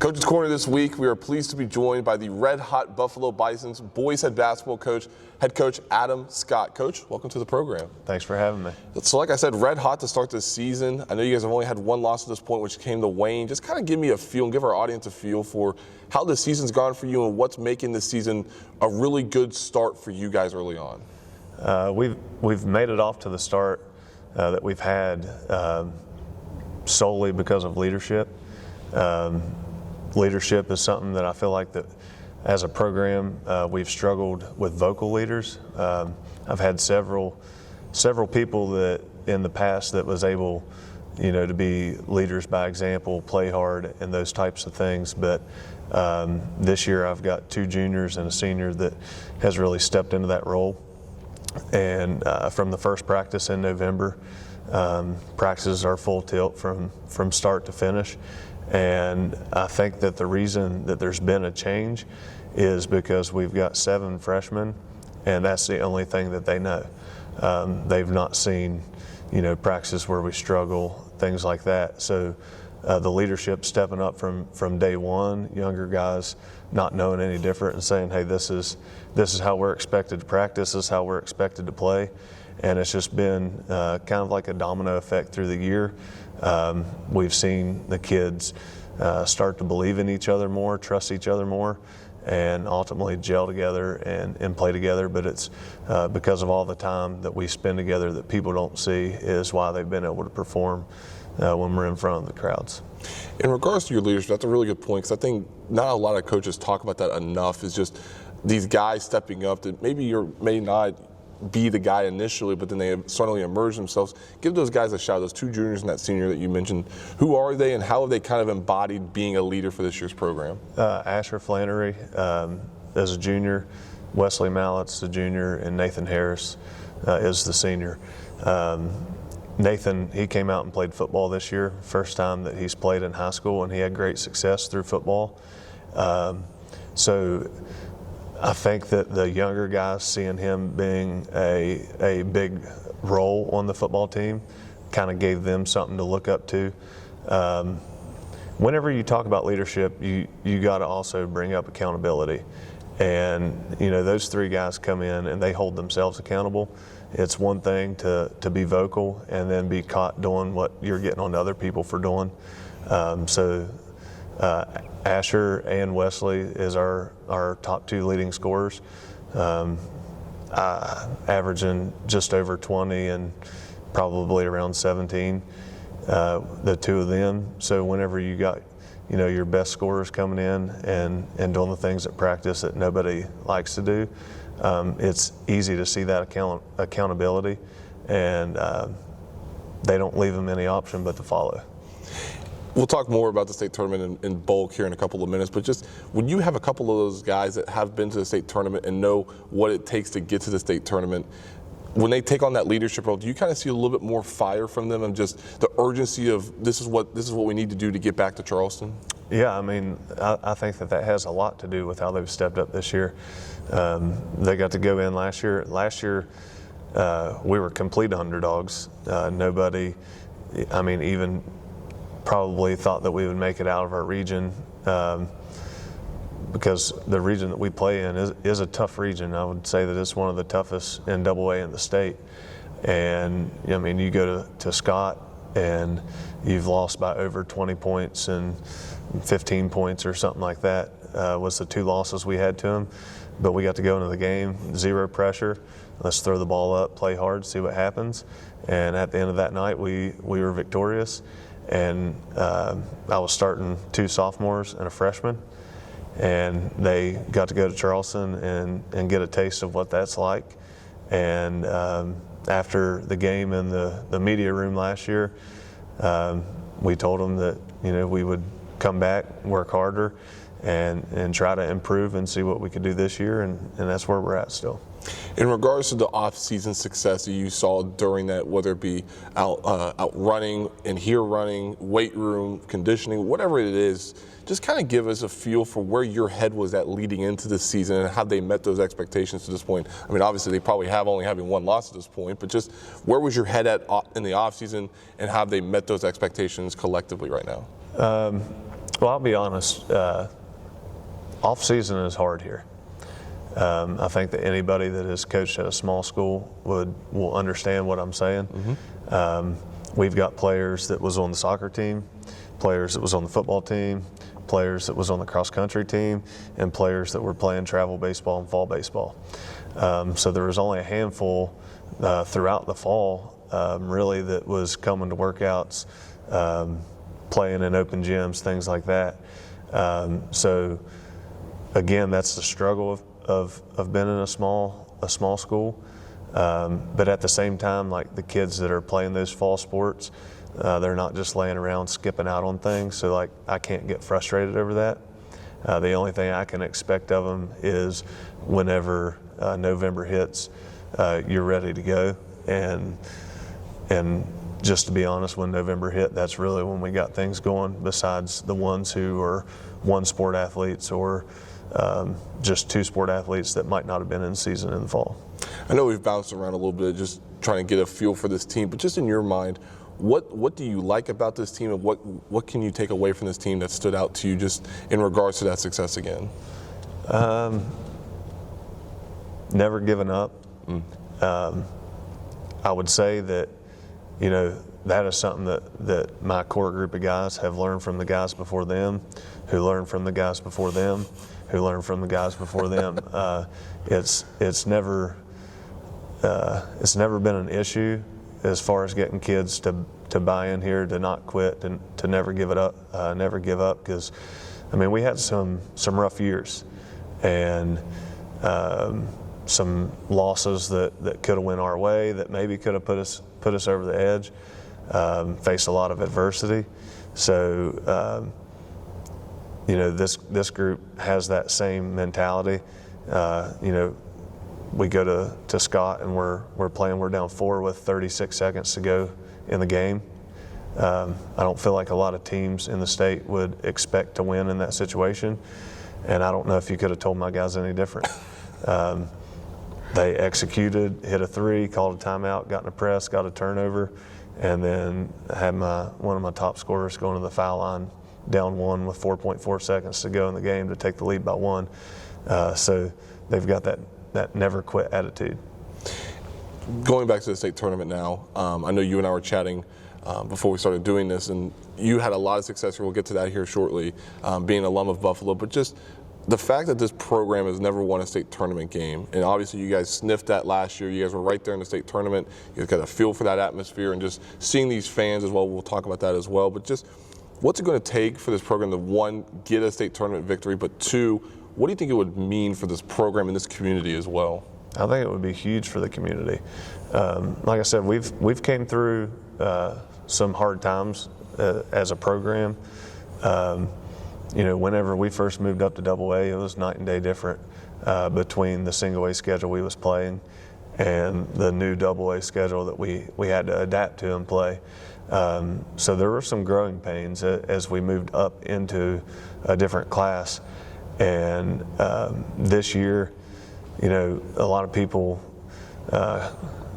Coach's Corner this week, we are pleased to be joined by the red-hot Buffalo Bison's boys head basketball coach, head coach Adam Scott. Coach, welcome to the program. Thanks for having me. So like I said, red-hot to start this season. I know you guys have only had one loss at this point, which came to Wayne. Just kind of give me a feel and give our audience a feel for how the season's gone for you and what's making this season a really good start for you guys early on. We've made it off to the start that we've had solely because of leadership. Leadership is something that I feel like that as a program we've struggled with vocal leaders. I've had several people that in the past that was able, to be leaders by example, play hard, and those types of things. But this year I've got two juniors and a senior that has really stepped into that role. And from the first practice in November, practices are full tilt from start to finish. And I think that the reason that there's been a change is because we've got 7 freshmen, and that's the only thing that they know. They've not seen, practices where we struggle, things like that. So the leadership stepping up from day one, younger guys not knowing any different and saying, hey, this is how we're expected to practice, this is how we're expected to play. And it's just been kind of like a domino effect through the year. We've seen the kids start to believe in each other more, trust each other more, and ultimately gel together and play together. But it's because of all the time that we spend together that people don't see is why they've been able to perform when we're in front of the crowds. In regards to your leadership, that's a really good point, because I think not a lot of coaches talk about that enough. Is just these guys stepping up that maybe may not be the guy initially, but then they suddenly emerge themselves. Give those guys a shout, those 2 juniors and that senior that you mentioned. Who are they and how have they kind of embodied being a leader for this year's program? Asher Flannery is a junior, Wesley Mallett's the junior, and Nathan Harris is the senior. Nathan, he came out and played football this year, first time that he's played in high school, and he had great success through football. So I think that the younger guys seeing him being a big role on the football team kind of gave them something to look up to. Whenever you talk about leadership, you got to also bring up accountability. And, those 3 guys come in and they hold themselves accountable. It's one thing to be vocal and then be caught doing what you're getting on other people for doing. Asher and Wesley is our top 2 leading scorers, averaging just over 20 and probably around 17, the 2 of them. So whenever you got your best scorers coming in and doing the things at practice that nobody likes to do, it's easy to see that accountability, and they don't leave them any option but to follow. We'll talk more about the state tournament in bulk here in a couple of minutes, but just when you have a couple of those guys that have been to the state tournament and know what it takes to get to the state tournament, when they take on that leadership role, do you kind of see a little bit more fire from them and just the urgency of this is what we need to do to get back to Charleston? Yeah, I think that has a lot to do with how they've stepped up this year. They got to go in last year. Last year, we were complete underdogs. Nobody, even probably thought that we would make it out of our region, because the region that we play in is a tough region. I would say that it's one of the toughest in AA in the state. And you go to Scott and you've lost by over 20 points and 15 points or something like that was the 2 losses we had to them. But we got to go into the game, 0 pressure. Let's throw the ball up, play hard, see what happens. And at the end of that night, we were victorious. And I was starting 2 sophomores and a freshman, and they got to go to Charleston and get a taste of what that's like. And after the game in the media room last year, we told them that we would come back, work harder, and try to improve and see what we could do this year, and that's where we're at still. In regards to the off-season success that you saw during that, whether it be out running, in here running, weight room, conditioning, whatever it is, just kind of give us a feel for where your head was at leading into the season and how they met those expectations to this point. Obviously they probably have only having 1 loss at this point, but just where was your head at in the off-season and how they met those expectations collectively right now? Well, I'll be honest. Off season is hard here. I think that anybody that has coached at a small school will understand what I'm saying. We've got players that was on the soccer team, players that was on the football team, players that was on the cross country team, and players that were playing travel baseball and fall baseball. So there was only a handful throughout the fall, really, that was coming to workouts, playing in open gyms, things like that. So again, that's the struggle of being in a small school. But at the same time, like the kids that are playing those fall sports, they're not just laying around skipping out on things. So like I can't get frustrated over that. The only thing I can expect of them is whenever November hits, you're ready to go. And just to be honest, when November hit, that's really when we got things going, besides the ones who are one sport athletes or just two sport athletes that might not have been in season in the fall. I know we've bounced around a little bit just trying to get a feel for this team, but just in your mind, what do you like about this team, and what can you take away from this team that stood out to you just in regards to that success again? Never giving up. I would say that, you know, that is something that my core group of guys have learned from the guys before them, who learned from the guys before them, who learned from the guys before them. It's never been an issue as far as getting kids to buy in here, to not quit, to never give it up, never give up. Because, I mean, we had some rough years, and some losses that could have went our way, that maybe could have put us over the edge. Faced a lot of adversity. So, you know, this group has that same mentality. You know, we go to Scott and we're playing. We're down 4 with 36 seconds to go in the game. I don't feel like a lot of teams in the state would expect to win in that situation, and I don't know if you could have told my guys any different. They executed, hit a 3, called a timeout, got in a press, got a turnover, and then had one of my top scorers going to the foul line, down 1 with 4.4 seconds to go in the game to take the lead by 1. So they've got that never quit attitude. Going back to the state tournament now, I know you and I were chatting before we started doing this, and you had a lot of success here. We'll get to that here shortly, being an alum of Buffalo, but just the fact that this program has never won a state tournament game, and obviously you guys sniffed that last year. You guys were right there in the state tournament. You guys got a feel for that atmosphere, and just seeing these fans as well. We'll talk about that as well. But just what's it going to take for this program to, 1, get a state tournament victory, but 2, what do you think it would mean for this program and this community as well? I think it would be huge for the community. Like I said, we've came through some hard times as a program. You know, whenever we first moved up to AA, it was night and day different between the single A schedule we was playing and the new AA schedule that we had to adapt to and play. So there were some growing pains as we moved up into a different class. And this year, you know, a lot of people, I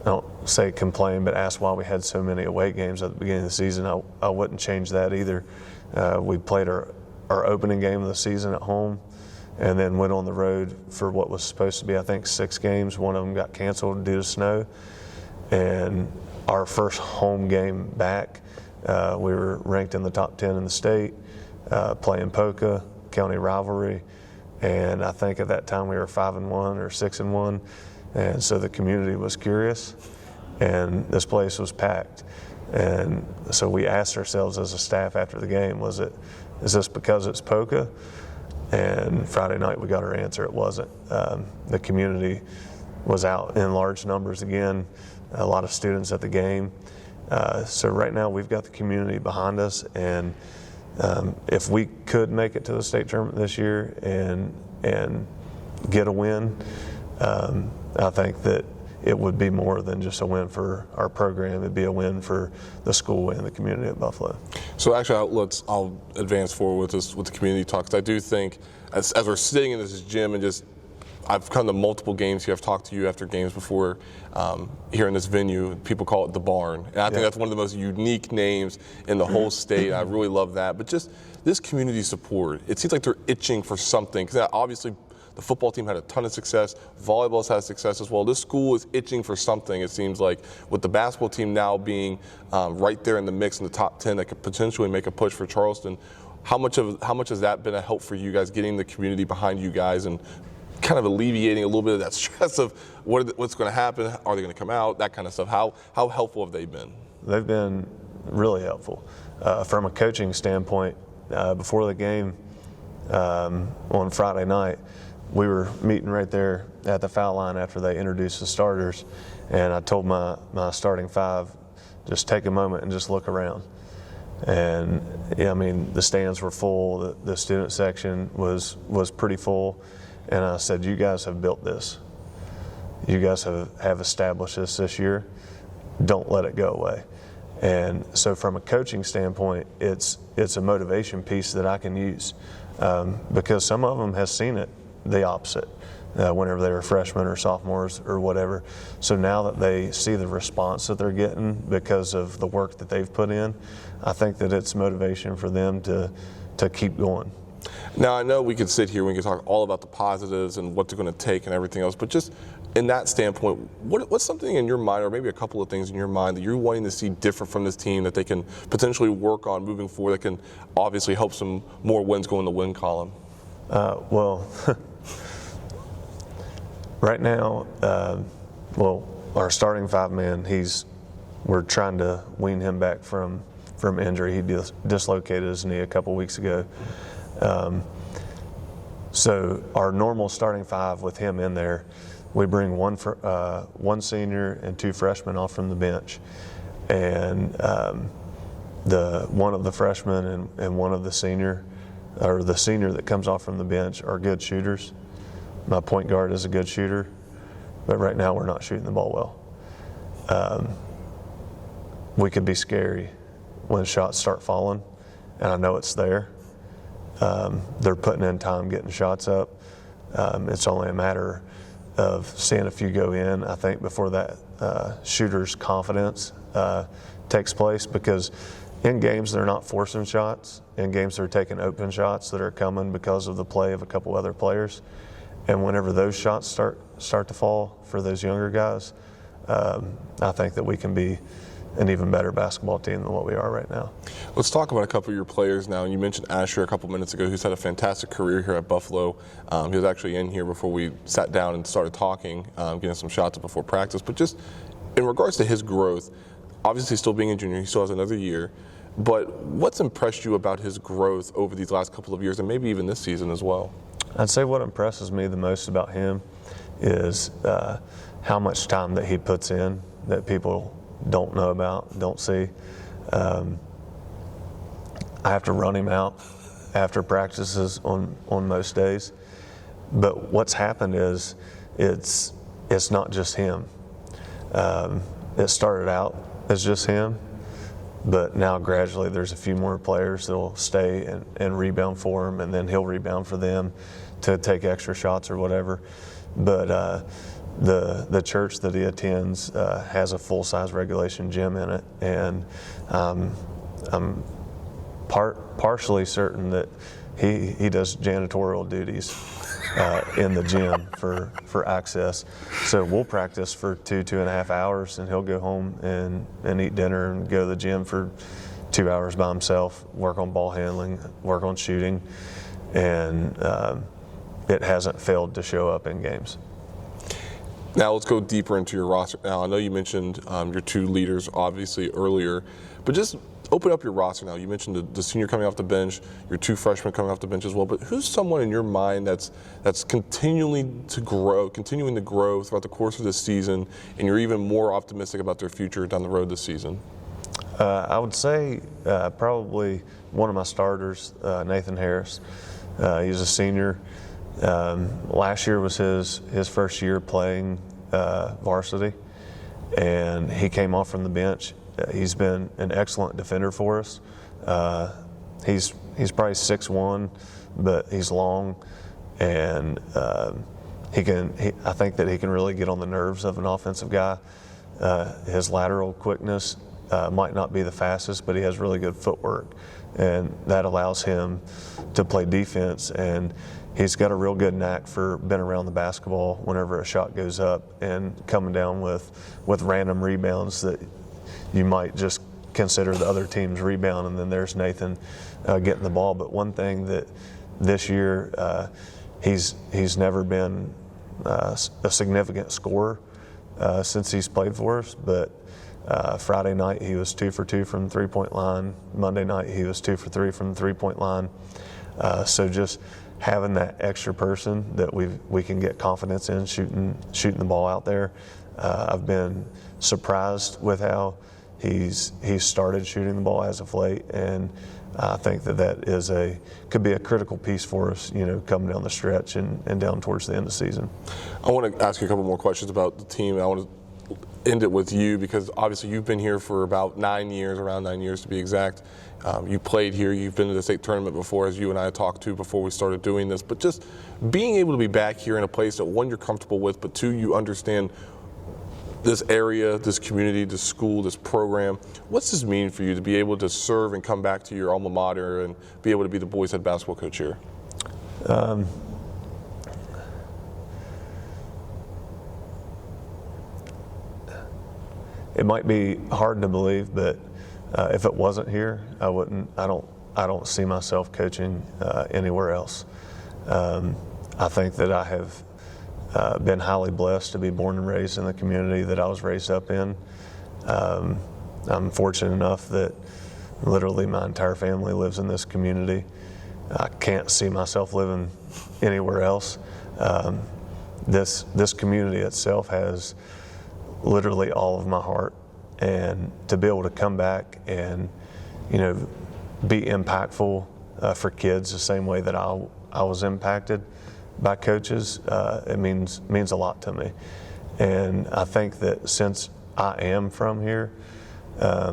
don't say complain, but ask why we had so many away games at the beginning of the season. I wouldn't change that either. We played our opening game of the season at home, and then went on the road for what was supposed to be, I think, 6 games. One of them got canceled due to snow. And our first home game back, we were ranked in the top 10 in the state, playing Polka, county rivalry. And I think at that time we were 5-1 or 6-1. And so the community was curious, and this place was packed. And so we asked ourselves as a staff after the game, is this because it's Polka? And Friday night we got our answer, it wasn't. The community was out in large numbers again, a lot of students at the game. So right now we've got the community behind us, and if we could make it to the state tournament this year and get a win, I think that it would be more than just a win for our program. It'd be a win for the school and the community at Buffalo. So actually, I'll advance forward with the community talk, because I do think, as we're sitting in this gym and just I've come to multiple games here. I've talked to you after games before here in this venue. People call it the Barn. And I think that's one of the most unique names in the whole state. I really love that. But just this community support, it seems like they're itching for something. Because obviously the football team had a ton of success. Volleyball's had success as well. This school is itching for something, it seems like, with the basketball team now being right there in the mix in the top 10 that could potentially make a push for Charleston. How much has that been a help for you guys, getting the community behind you guys and kind of alleviating a little bit of that stress of what's going to happen? Are they going to come out? That kind of stuff. How helpful have they been? They've been really helpful. From a coaching standpoint, before the game on Friday night, we were meeting right there at the foul line after they introduced the starters, and I told my starting five, just take a moment and just look around. And yeah, I mean, the stands were full, the student section was pretty full, and I said, you guys have built this. You guys have established this year. Don't let it go away. And so from a coaching standpoint, it's a motivation piece that I can use because some of them have seen it the opposite whenever they were freshmen or sophomores or whatever. So now that they see the response that they're getting because of the work that they've put in, I think that it's motivation for them to keep going. Now, I know we could sit here, we could talk all about the positives and what they're going to take and everything else, but just in that standpoint, what's something in your mind, or maybe a couple of things in your mind, that you're wanting to see different from this team that they can potentially work on moving forward that can obviously help some more wins go in the win column? Well, right now, our starting five-man, we're trying to wean him back from injury. He dislocated his knee a couple weeks ago. So our normal starting five with him in there, we bring one senior and two freshmen off from the bench, and one of the freshmen and one of the senior that comes off from the bench are good shooters. My point guard is a good shooter, but right now we're not shooting the ball well. We could be scary when shots start falling, and I know it's there. They're putting in time getting shots up. It's only a matter of seeing a few go in, I think, before that shooter's confidence takes place, because in games they're not forcing shots. In games they're taking open shots that are coming because of the play of a couple other players. And whenever those shots start to fall for those younger guys, I think that we can be an even better basketball team than what we are right now. Let's talk about a couple of your players now. And you mentioned Asher a couple minutes ago, who's had a fantastic career here at Buffalo. He was actually in here before we sat down and started talking, getting some shots up before practice. But just in regards to his growth, obviously still being a junior, he still has another year. But what's impressed you about his growth over these last couple of years, and maybe even this season as well? I'd say what impresses me the most about him is how much time that he puts in that people don't know about, don't see. I have to run him out after practices on most days. But what's happened is it's not just him. It started out as just him, but now gradually there's a few more players that'll stay and rebound for him, and then he'll rebound for them to take extra shots or whatever. But the church that he attends has a full-size regulation gym in it, and I'm partially certain that he does janitorial duties in the gym for access. So we'll practice for 2.5 hours, and he'll go home and eat dinner and go to the gym for 2 hours by himself, work on ball handling, work on shooting, and it hasn't failed to show up in games. Now let's go deeper into your roster. Now I know you mentioned your two leaders obviously earlier, but just open up your roster now. You mentioned the senior coming off the bench, your two freshmen coming off the bench as well, but who's someone in your mind that's continuing to grow throughout the course of this season, and you're even more optimistic about their future down the road this season? I would say probably one of my starters, Nathan Harris. He's a senior. Last year was his first year playing varsity, and he came off from the bench. He's been an excellent defender for us. He's probably 6'1", but he's long, and I think that he can really get on the nerves of an offensive guy. His lateral quickness might not be the fastest, but he has really good footwork, and that allows him to play defense. And he's got a real good knack for being around the basketball whenever a shot goes up and coming down with random rebounds that you might just consider the other team's rebound, and then there's Nathan getting the ball. But one thing that this year he's never been a significant scorer since he's played for us, but Friday night he was 2 for 2 from the three-point line. Monday night he was 2 for 3 from the three-point line. So just having that extra person that we can get confidence in shooting the ball out there. I've been surprised with how he's started shooting the ball as of late, and I think that could be a critical piece for us, coming down the stretch and down towards the end of the season. I want to ask you a couple more questions about the team. I want to end it with you, because obviously you've been here for about 9 years, around 9 years to be exact. You played here, you've been to the state tournament before, as you and I talked to before we started doing this, but just being able to be back here in a place that, one, you're comfortable with, but two, you understand this area, this community, this school, this program. What's this mean for you to be able to serve and come back to your alma mater and be able to be the boys' head basketball coach here? It might be hard to believe, but if it wasn't here, I don't see myself coaching anywhere else. I think that I have been highly blessed to be born and raised in the community that I was raised up in. I'm fortunate enough that literally my entire family lives in this community. I can't see myself living anywhere else. This community itself has literally all of my heart, and to be able to come back and be impactful for kids the same way that I was impacted by coaches, it means a lot to me. And I think that since I am from here, I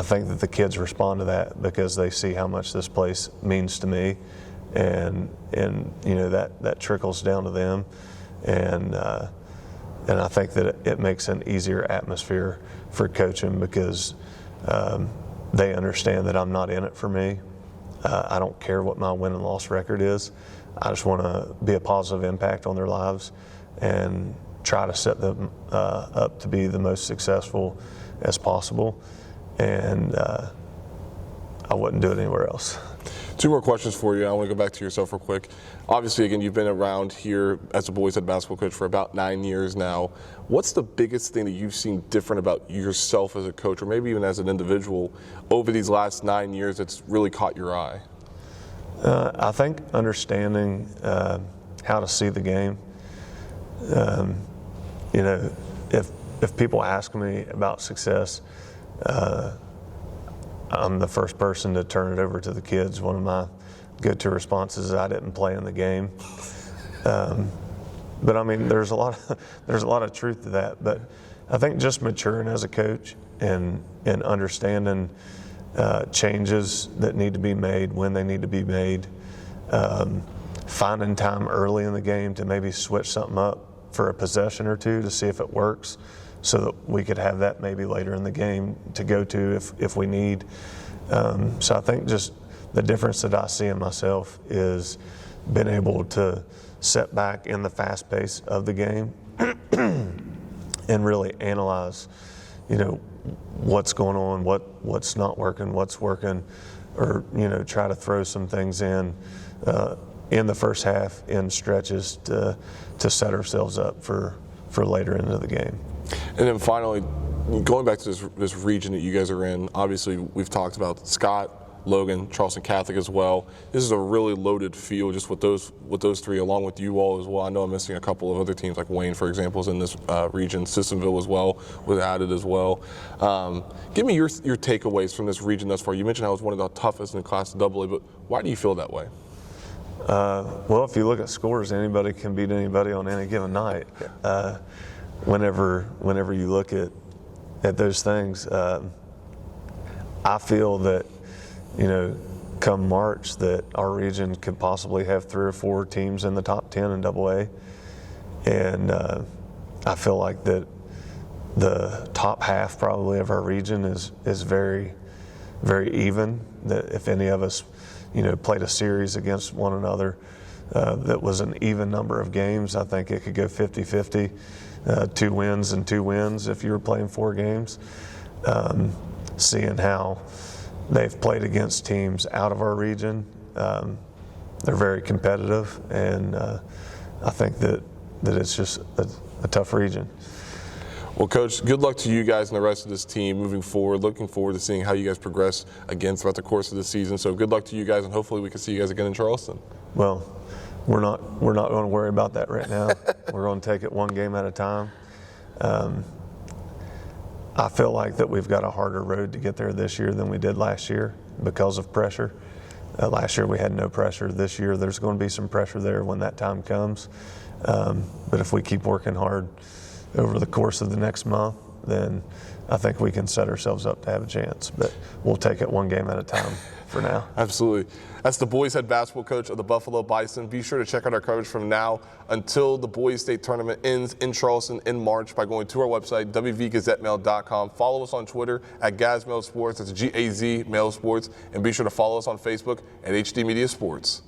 think that the kids respond to that because they see how much this place means to me, and that trickles down to them, and I think that it makes an easier atmosphere for coaching because they understand that I'm not in it for me. I don't care what my win and loss record is. I just want to be a positive impact on their lives and try to set them up to be the most successful as possible. And I wouldn't do it anywhere else. Two more questions for you. I want to go back to yourself real quick. Obviously, again, you've been around here as a boys' head basketball coach for about 9 years now. What's the biggest thing that you've seen different about yourself as a coach, or maybe even as an individual, over these last 9 years that's really caught your eye? I think understanding how to see the game. If people ask me about success, I'm the first person to turn it over to the kids. One of my go-to responses is I didn't play in the game. But I mean, there's a lot of truth to that. But I think just maturing as a coach and understanding changes that need to be made when they need to be made, finding time early in the game to maybe switch something up for a possession or two to see if it works, so that we could have that maybe later in the game to go to if we need. So I think just the difference that I see in myself is being able to sit back in the fast pace of the game and really analyze, what's going on, what's not working, what's working, or try to throw some things in the first half in stretches to set ourselves up for later into the game. And then finally, going back to this region that you guys are in, obviously we've talked about Scott, Logan, Charleston Catholic as well. This is a really loaded field just with those three, along with you all as well. I know I'm missing a couple of other teams, like Wayne, for example, is in this region. Sissonville as well was added as well. Give me your takeaways from this region thus far. You mentioned how it's one of the toughest in Class AA, but why do you feel that way? Well, if you look at scores, anybody can beat anybody on any given night. Whenever you look at those things, I feel that come March that our region could possibly have 3 or 4 teams in the top 10 in AA. And I feel like that the top half probably of our region is very, very even. That if any of us, played a series against one another that was an even number of games, I think it could go 50-50, 2 wins and 2 wins if you were playing 4 games. Seeing how they've played against teams out of our region, they're very competitive, and I think that it's just a tough region. Well, Coach, good luck to you guys and the rest of this team moving forward. Looking forward to seeing how you guys progress again throughout the course of the season. So good luck to you guys, and hopefully we can see you guys again in Charleston. Well, we're not going to worry about that right now. We're going to take it one game at a time. I feel like that we've got a harder road to get there this year than we did last year because of pressure. Last year we had no pressure. This year there's going to be some pressure there when that time comes. But if we keep working hard over the course of the next month, then I think we can set ourselves up to have a chance. But we'll take it one game at a time for now. Absolutely. That's the boys head basketball coach of the Buffalo Bison. Be sure to check out our coverage from now until the boys state tournament ends in Charleston in March by going to our website, wvgazettemail.com. Follow us on Twitter at GazMail Sports. That's G-A-Z Mail Sports. And be sure to follow us on Facebook at HD Media Sports.